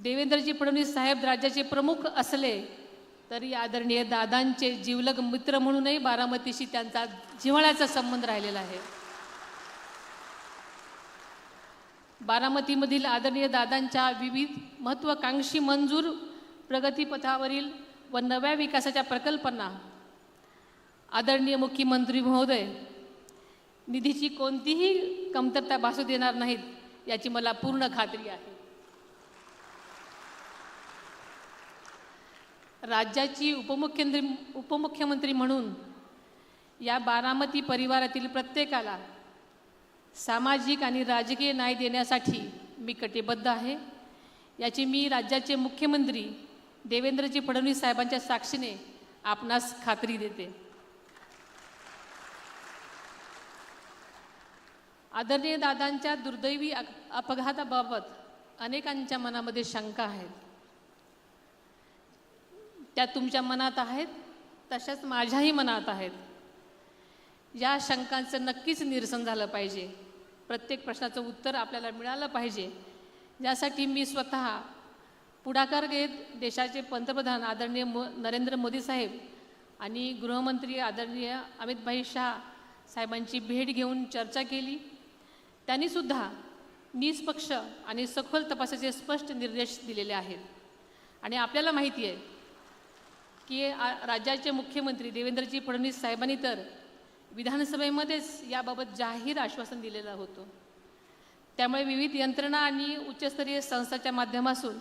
देवेंद्रजी फडणवीस साहेब राज्याचे प्रमुख असले तरी आदरणीय दादांचे जिवलग मित्र म्हणूनही बारामतीशी त्यांचा जिव्हाळ्याचा संबंध राहिलेला आहे। बारामतीमधील आदरणीय दादांच्या विविध महत्त्वाकांक्षी मंजूर प्रगतीपथावरील व नव्या विकासाच्या प्रकल्पांना आदरणीय मुख्यमंत्री महोदय निधीची कोणतीही कमतरता भासू देणार नाहीत याची मला पूर्ण खात्री आहे। राज्याची उपमुख्यमंत्री म्हणून या बारामती परिवारातील प्रत्येकाला सामाजिक आणि राजकीय न्याय देण्यासाठी मी कटिबद्ध आहे याची मी राज्याचे मुख्यमंत्री देवेंद्रजी फडणवीस साहेबांच्या साक्षीने आपणास खात्री देते। आदरणीय दादांच्या दुर्दैवी अपघाताबाबत अनेकांच्या मनामध्ये शंका आहेत, त्या तुमच्या मनात आहेत तशाच माझ्याही मनात आहेत। या शंकांचं नक्कीच निरसन झालं पाहिजे, प्रत्येक प्रश्नाचं उत्तर आपल्याला मिळालं पाहिजे। यासाठी मी स्वतः पुढाकार घेत देशाचे पंतप्रधान आदरणीय नरेंद्र मोदी साहेब आणि गृहमंत्री आदरणीय अमितभाई शाह साहेबांची भेट घेऊन चर्चा केली। त्यांनीसुद्धा निष्पक्ष आणि सखोल तपासाचे स्पष्ट निर्देश दिलेले आहेत। आणि आपल्याला माहिती आहे की राज्याचे मुख्यमंत्री देवेंद्रजी फडणवीस साहेबांनी तर विधानसभेमध्येच याबाबत जाहीर आश्वासन दिलेलं होतं। त्यामुळे विविध यंत्रणा आणि उच्चस्तरीय संस्थांच्या माध्यमातून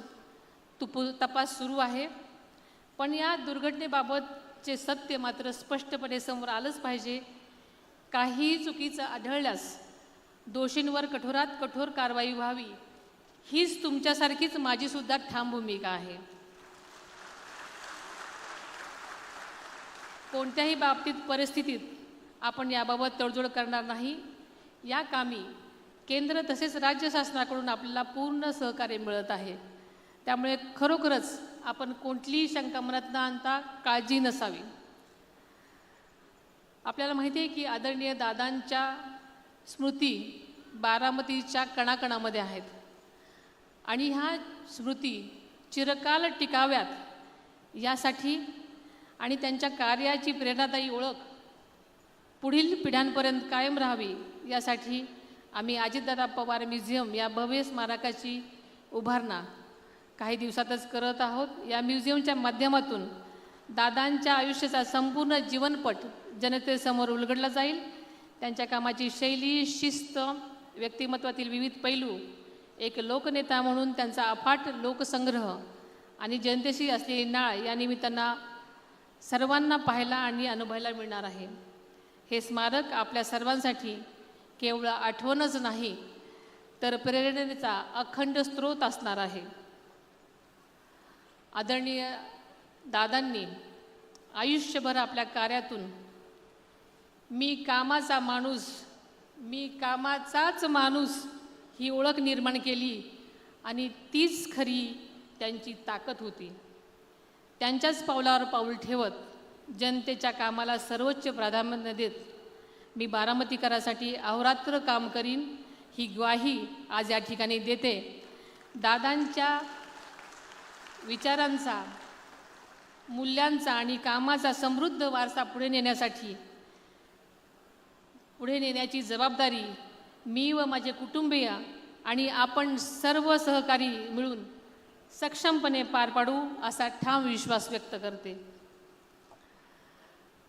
तपास सुरू आहे। पण या दुर्घटनेबाबतचे सत्य मात्र स्पष्टपणे समोर आलंच पाहिजे। काही चुकीचं आढळल्यास दोषींवर कठोरात कठोर कारवाई व्हावी हीच तुमच्यासारखीच माझीसुद्धा ठाम भूमिका आहे। कोणत्याही बाबतीत परिस्थितीत आपण याबाबत तडजोड करणार नाही। या कामी केंद्र तसेच राज्य शासनाकडून आपल्याला पूर्ण सहकार्य मिळत आहे। त्यामुळे खरोखरच आपण कोणतीही शंका मनात न आणता काळजी नसावी। आपल्याला माहिती आहे की आदरणीय दादांच्या स्मृती बारामतीच्या कणाकणामध्ये आहेत आणि ह्या स्मृती चिरकाल टिकाव्यात यासाठी आणि त्यांच्या कार्याची प्रेरणादायी ओळख पुढील पिढ्यांपर्यंत कायम राहावी यासाठी आम्ही अजितदादा पवार म्युझियम या भव्य स्मारकाची उभारणा काही दिवसातच करत आहोत। या म्युझियमच्या माध्यमातून दादांच्या आयुष्याचा संपूर्ण जीवनपट जनतेसमोर उलगडला जाईल। त्यांच्या कामाची शैली, शिस्त, व्यक्तिमत्वातील विविध पैलू, एक लोकनेता म्हणून त्यांचा अफाट लोकसंग्रह आणि जनतेशी असलेली नाळ या निमित्तानं सर्वांना पाहायला आणि अनुभवायला मिळणार आहे। हे स्मारक आपल्या सर्वांसाठी केवळ आठवणच नाही तर प्रेरणेचा अखंड स्रोत असणार आहे। आदरणीय दादांनी आयुष्यभर आपल्या कार्यातून मी कामाचाच माणूस ही ओळख निर्माण केली आणि तीच खरी त्यांची ताकद होती। त्यांच्याच पावलावर पाऊल ठेवत जनतेच्या कामाला सर्वोच्च प्राधान्य देत मी बारामतीकरांसाठी अहोरात्र काम करीन ही ग्वाही आज या ठिकाणी देते। दादांच्या विचारांचा, मूल्यांचा आणि कामाचा समृद्ध वारसा पुढे नेण्याची जबाबदारी मी व माझे कुटुंबीय आणि आपण सर्व सहकारी मिळून सक्षमपणे पार पाडू असा ठाम विश्वास व्यक्त करते।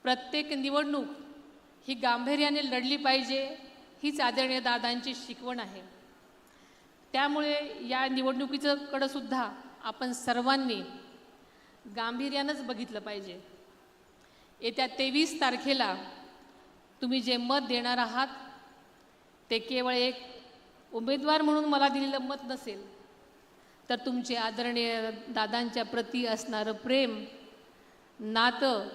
प्रत्येक निवडणूक ही गांभीर्याने लढली पाहिजे हीच आदरणीय दादांची शिकवण आहे। त्यामुळे या निवडणुकीकडे सुद्धा आपण सर्वांनी गांभीर्यानंच बघितलं पाहिजे। येत्या 23 तारखेला तुम्ही जे मत देणार आहात ते केवळ एक उमेदवार म्हणून मला दिलेलं मत नसेल तर तुमचे आदरणीय दादांच्या प्रती असणारं प्रेम, नातं,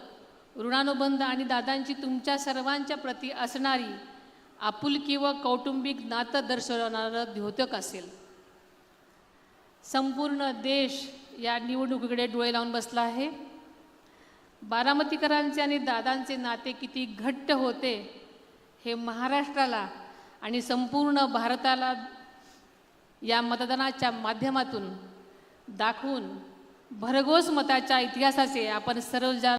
ऋणानुबंध आणि दादांची तुमच्या सर्वांच्या प्रती असणारी आपुलकी व कौटुंबिक नातं दर्शवणारं द्योतक असेल। संपूर्ण देश या निवडणुकीकडे डोळे लावून बसला आहे। बारामतीकरांचे आणि दादांचे नाते किती घट्ट होते हे महाराष्ट्राला आणि संपूर्ण भारताला या मतदानाच्या माध्यमातून दाखवून भरघोस मताच्या इतिहासाचे आपण सर्व